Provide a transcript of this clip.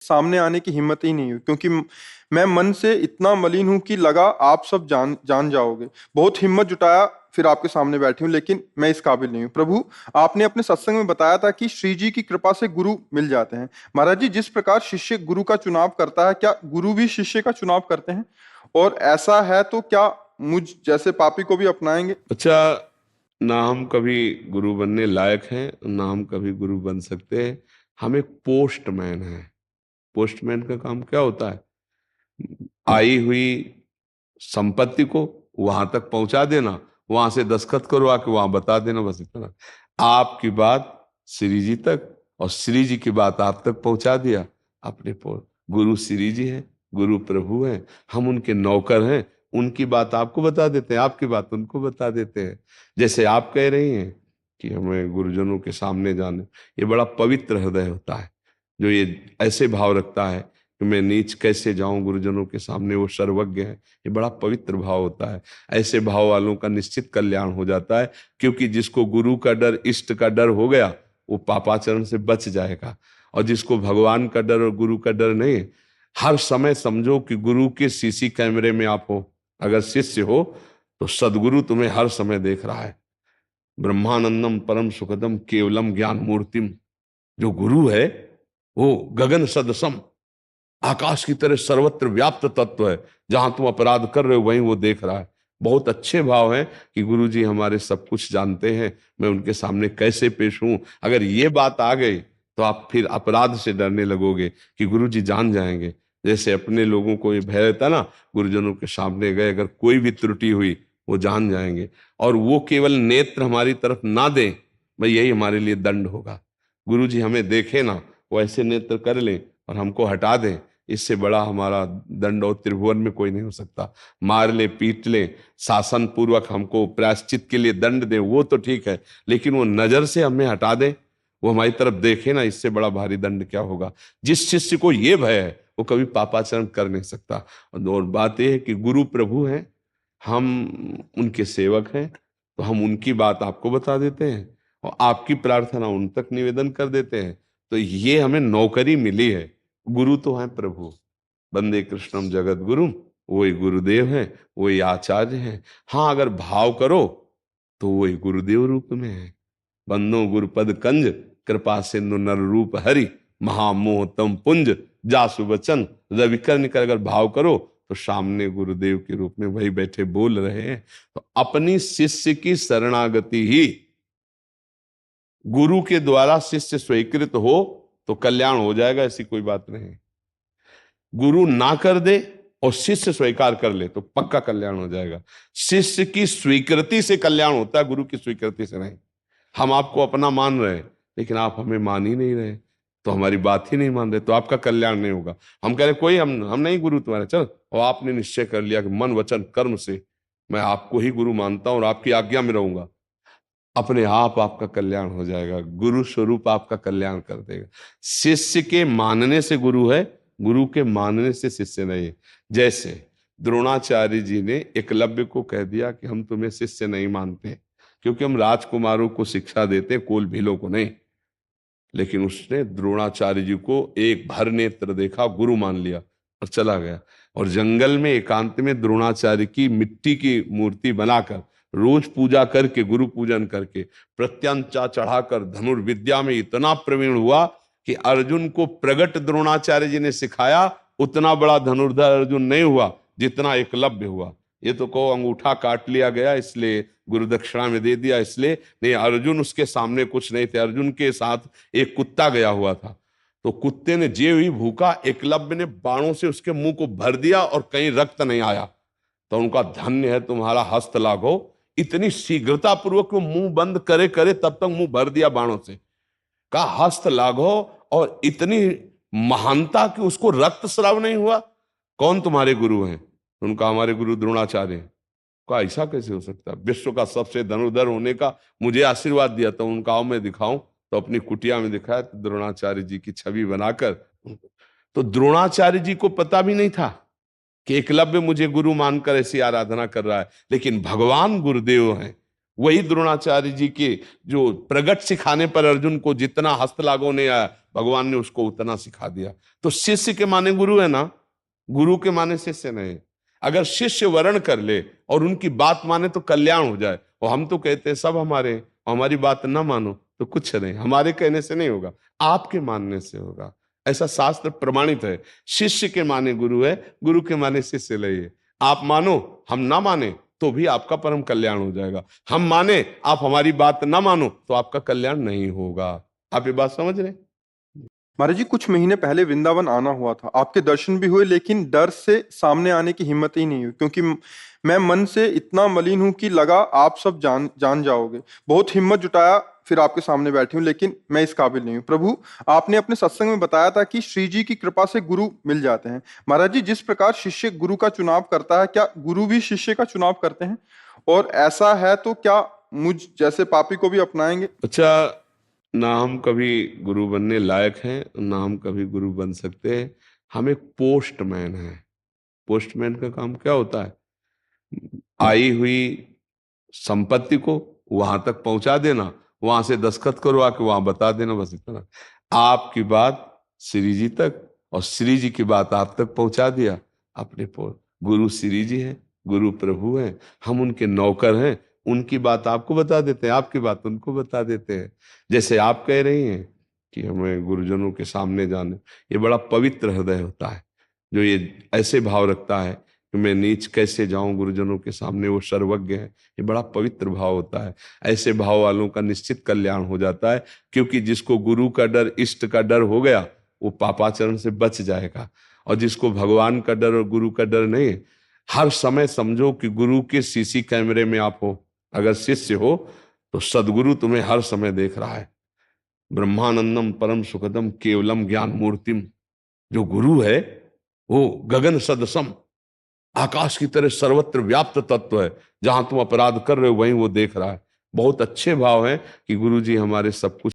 सामने आने की हिम्मत ही नहीं हुई, क्योंकि मैं मन से इतना मलिन हूं कि लगा आप सब जान जान जाओगे। बहुत हिम्मत जुटाया, फिर आपके सामने बैठी हूँ, लेकिन मैं इस काबिल नहीं हूँ। प्रभु, आपने अपने सत्संग में बताया था कि श्री जी की कृपा से गुरु मिल जाते हैं। महाराज जी, जिस प्रकार शिष्य गुरु का चुनाव करता है, क्या गुरु भी शिष्य का चुनाव करते हैं? और ऐसा है तो क्या मुझ जैसे पापी को भी अपनाएंगे? अच्छा, ना हम कभी गुरु बनने लायक हैं, ना हम कभी गुरु बन सकते हैं। हम एक पोस्टमैन हैं। पोस्टमैन का काम क्या होता है? आई हुई संपत्ति को वहां तक पहुंचा देना, वहां से दस्तखत करवा के वहां बता देना, बस इतना। आपकी बात श्री जी तक और श्री जी की बात आप तक पहुंचा दिया। अपने गुरु श्री जी हैं, गुरु प्रभु हैं, हम उनके नौकर हैं। उनकी बात आपको बता देते हैं, आपकी बात उनको बता देते हैं। जैसे आप कह रही हैं कि हमें गुरुजनों के सामने जाने, ये बड़ा पवित्र हृदय होता है जो ये ऐसे भाव रखता है कि मैं नीच कैसे जाऊं गुरुजनों के सामने, वो सर्वज्ञ है। ये बड़ा पवित्र भाव होता है। ऐसे भाव वालों का निश्चित कल्याण हो जाता है, क्योंकि जिसको गुरु का डर, इष्ट का डर हो गया, वो पापाचरण से बच जाएगा। और जिसको भगवान का डर और गुरु का डर नहीं, हर समय समझो कि गुरु के सीसी कैमरे में आप हो। अगर शिष्य हो तो सदगुरु तुम्हें हर समय देख रहा है। ब्रह्मानंदम परम सुखदम केवलम ज्ञान मूर्तिम। जो गुरु है वो गगन सदसम, आकाश की तरह सर्वत्र व्याप्त तत्व है। जहां तुम अपराध कर रहे हो वहीं वो देख रहा है। बहुत अच्छे भाव हैं कि गुरु जी हमारे सब कुछ जानते हैं, मैं उनके सामने कैसे पेश हूं। अगर ये बात आ गई तो आप फिर अपराध से डरने लगोगे कि गुरु जी जान जाएंगे। जैसे अपने लोगों को ये भय रहता ना, गुरुजनों के सामने गए अगर कोई भी त्रुटि हुई वो जान जाएंगे, और वो केवल नेत्र हमारी तरफ ना दें, भाई यही हमारे लिए दंड होगा। गुरु जी हमें देखे ना, वो ऐसे नेत्र कर लें और हमको हटा दें, इससे बड़ा हमारा दंड और त्रिभुवन में कोई नहीं हो सकता। मार ले, पीट ले, शासन पूर्वक हमको प्रायश्चित के लिए दंड दे, वो तो ठीक है, लेकिन वो नजर से हमें हटा दे, वो हमारी तरफ देखे ना, इससे बड़ा भारी दंड क्या होगा। जिस शिष्य को ये भय है वो कभी पापाचरण कर नहीं सकता। और बात यह है कि गुरु प्रभु हैं, हम उनके सेवक हैं, तो हम उनकी बात आपको बता देते हैं और आपकी प्रार्थना उन तक निवेदन कर देते हैं। तो ये हमें नौकरी मिली है। गुरु तो हैं प्रभु, वंदे कृष्णम जगत गुरु, वही गुरुदेव हैं, वही आचार्य हैं। हाँ, अगर भाव करो तो वही गुरुदेव रूप में है। बंदो गुरुपद कंज, कृपा सिंधु नर रूप हरि, महामोह तम पुंज, जासु वचन रवि कर्ण कर। अगर भाव करो तो सामने गुरुदेव के रूप में वही बैठे बोल रहे हैं। तो अपनी शिष्य की शरणागति ही, गुरु के द्वारा शिष्य स्वीकृत हो तो कल्याण हो जाएगा, ऐसी कोई बात नहीं। गुरु ना कर दे और शिष्य स्वीकार कर ले तो पक्का कल्याण हो जाएगा। शिष्य की स्वीकृति से कल्याण होता है, गुरु की स्वीकृति से नहीं। हम आपको अपना मान रहे हैं, लेकिन आप हमें मान ही नहीं रहे, तो हमारी बात ही नहीं मान रहे, तो आपका कल्याण नहीं होगा। हम कह रहे कोई हम नहीं गुरु तुम्हारे, चल, और आपने निश्चय कर लिया कि मन वचन कर्म से मैं आपको ही गुरु मानता हूं और आपकी आज्ञा में रहूंगा, अपने आप आपका कल्याण हो जाएगा। गुरु स्वरूप आपका कल्याण कर देगा। शिष्य के मानने से गुरु है, गुरु के मानने से शिष्य नहीं है। जैसे द्रोणाचार्य जी ने एकलव्य को कह दिया कि हम तुम्हें शिष्य नहीं मानते, क्योंकि हम राजकुमारों को शिक्षा देते, कोल भीलों को नहीं। लेकिन उसने द्रोणाचार्य जी को एक भर नेत्र देखा, गुरु मान लिया और चला गया। और जंगल में एकांत में द्रोणाचार्य की मिट्टी की मूर्ति बनाकर रोज पूजा करके, गुरु पूजन करके, प्रत्यंचा चढ़ाकर धनुर्विद्या में इतना प्रवीण हुआ कि अर्जुन को प्रगट द्रोणाचार्य जी ने सिखाया उतना बड़ा धनुर्धर अर्जुन नहीं हुआ जितना एकलव्य हुआ। ये तो कहो अंगूठा काट लिया गया इसलिए गुरु दक्षिणा में दे दिया इसलिए नहीं, अर्जुन उसके सामने कुछ नहीं थे। अर्जुन के साथ एक कुत्ता गया हुआ था, तो कुत्ते ने जे हुई भूखा, एकलव्य ने बाणों से उसके मुंह को भर दिया और कहीं रक्त नहीं आया। तो उनका धन्य है तुम्हारा हस्त लागो। इतनी शीघ्रता पूर्वक वो मुंह बंद करे करे तब तक मुंह भर दिया बाणों से। कहा हस्त लागो, और इतनी महानता कि उसको रक्त स्राव नहीं हुआ। कौन तुम्हारे गुरु हैं? उनका हमारे गुरु द्रोणाचार्य हैं। का ऐसा कैसे हो सकता? विश्व का सबसे धनुर्धर होने का मुझे आशीर्वाद दिया था। उनका आओ मैं दिखाऊं, तो अपनी कुटिया में दिखाया, तो द्रोणाचार्य जी की छवि बनाकर। तो द्रोणाचार्य जी को पता भी नहीं था कि एकलव्य मुझे गुरु मानकर ऐसी आराधना कर रहा है, लेकिन भगवान गुरुदेव हैं, वही द्रोणाचार्य जी के जो प्रगट सिखाने पर अर्जुन को जितना हस्तलाघव ने आया, भगवान ने उसको उतना सिखा दिया। तो शिष्य के माने गुरु है ना, गुरु के माने शिष्य नहीं। अगर शिष्य वर्ण कर ले और उनकी बात माने तो कल्याण हो जाए। और हम तो कहते हैं सब हमारे, हमारी बात ना मानो तो कुछ नहीं, हमारे कहने से नहीं होगा, आपके मानने से होगा। ऐसा शास्त्र प्रमाणित है। शिष्य के माने गुरु है, गुरु के माने शिष्य लइए। आप मानो, हम ना माने तो भी आपका परम कल्याण हो जाएगा। हम माने, आप हमारी बात ना मानो तो आपका कल्याण नहीं होगा। आप ये बात समझ रहे हैं? महाराज जी, कुछ महीने पहले वृंदावन आना हुआ था, आपके दर्शन भी हुए, लेकिन डर से सामने आने की हिम्मत ही नहीं हुई, क्योंकि मैं मन से इतना मलिन हूं कि लगा आप सब जान जान जाओगे। बहुत हिम्मत जुटाया, फिर आपके सामने बैठी हूं, लेकिन मैं इस काबिल नहीं हूं। प्रभु, आपने अपने सत्संग में बताया था कि श्री जी की कृपा से गुरु मिल जाते हैं। महाराज जी, जिस प्रकार शिष्य गुरु का चुनाव करता है, क्या गुरु भी शिष्य का चुनाव करते हैं? और ऐसा है तो क्या मुझ जैसे पापी को भी अपनाएंगे? अच्छा, ना हम कभी गुरु बनने लायक हैं, ना हम कभी गुरु बन सकते हैं। हम एक पोस्टमैन हैं। पोस्टमैन का काम क्या होता है? आई हुई संपत्ति को वहां तक पहुंचा देना, वहां से दस्तखत करवा के वहां बता देना, बस इतना। आपकी बात श्री जी तक और श्री जी की बात आप तक पहुंचा दिया। अपने गुरु श्री जी हैं, गुरु प्रभु हैं, हम उनके नौकर हैं। उनकी बात आपको बता देते हैं, आपकी बात उनको बता देते हैं। जैसे आप कह रही हैं कि हमें गुरुजनों के सामने जाने, ये बड़ा पवित्र हृदय होता है जो ये ऐसे भाव रखता है कि मैं नीच कैसे जाऊं गुरुजनों के सामने, वो सर्वज्ञ है। ये बड़ा पवित्र भाव होता है। ऐसे भाव वालों का निश्चित कल्याण हो जाता है, क्योंकि जिसको गुरु का डर, इष्ट का डर हो गया, वो पापाचरण से बच जाएगा। और जिसको भगवान का डर और गुरु का डर नहीं, हर समय समझो कि गुरु के सीसी कैमरे में आप हो। अगर शिष्य हो तो सदगुरु तुम्हें हर समय देख रहा है। ब्रह्मानंदम परम सुखदम केवलम ज्ञान मूर्तिम, जो गुरु है वो गगन सदसम, आकाश की तरह सर्वत्र व्याप्त तत्व है। जहां तुम अपराध कर रहे हो वहीं वो देख रहा है। बहुत अच्छे भाव हैं कि गुरु जी हमारे सब कुछ